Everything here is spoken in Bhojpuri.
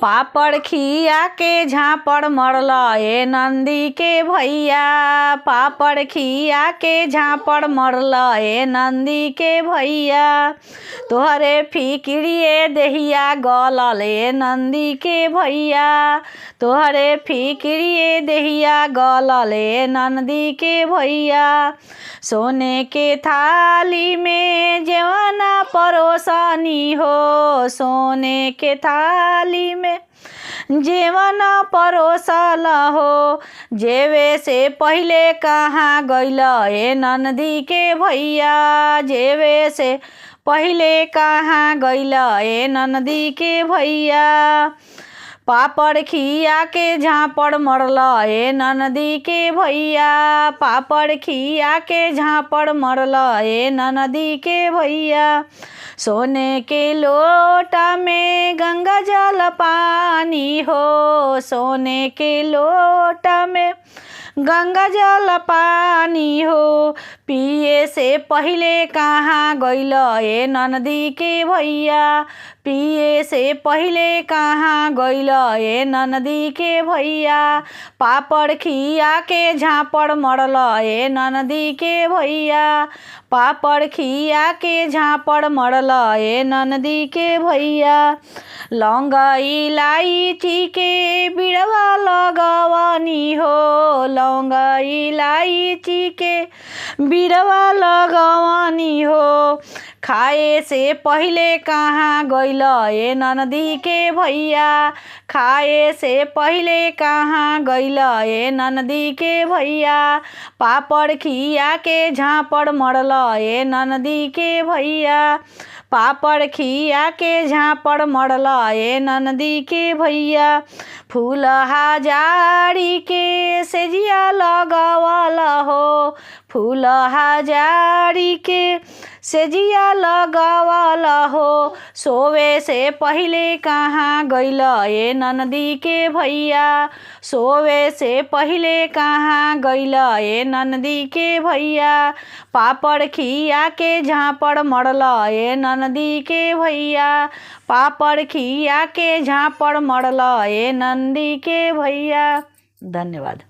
पापड़ खिया के झापड़ मरला ए नंदी के भैया। पापड़ खिया के झापड़ मरला ए नंदी के भैया। तोहरे फिक्रिए देहिया गलल ए नंदी के भैया। तोहरे फिक्रिए देहिया गलल ए नंदी के भैया। सोने के थाली में जेवना परोसनी हो। सोने के थाली में जेवना परोसल हो। जेवे से पहले कहाँ गइल ए नंदी के भैया। जेवे से पहले कहाँ गइल ए नंदी के भैया। पापड़ खिया के झापड़ मरला ए नंदी के भैया। पापड़ खिया के झापड़ मरला ए नंदी के भैया। सोने के लोटा में गंगा जल पानी हो। सोने के लोटा में गंगा जल पानी हो। पिए से पहले कहाँ गइल ए नंदी के भैया। पिए से पहले कहाँ गइल ए नंदी के भैया। पापड़ खिया के झापड़ मरला ए नंदी के भैया। पापड़ खिया के झापड़ मरला ए नंदी के भैया। लौंग इलायची के बिड़वा लगवनी हो। लौंग इलायची के बिड़वा लगवनी हो। खाए से पहले कहाँ गइल ए नंदी के भैया। खाए से पहले कहाँ गइल ए नंदी के भैया। पापड़ खिया के झापड़ मरला ए नंदी के भैया। पापड़ खिया के झापड़ मरला ए नंदी के भैया। फूल हजारी के सेजिया लगवल हो। फूल हजारी के सेजिया लगवल हो। सोवे से पहले कहाँ गइल ए नंदी के भैया। सोवे से पहले कहाँ गइल ए नंदी के भैया। पापड़ खिया के झापड़ मरला ए नंदी के भैया। पापड़ खिया के झापड़ मरला ए नंदी के भैया। धन्यवाद।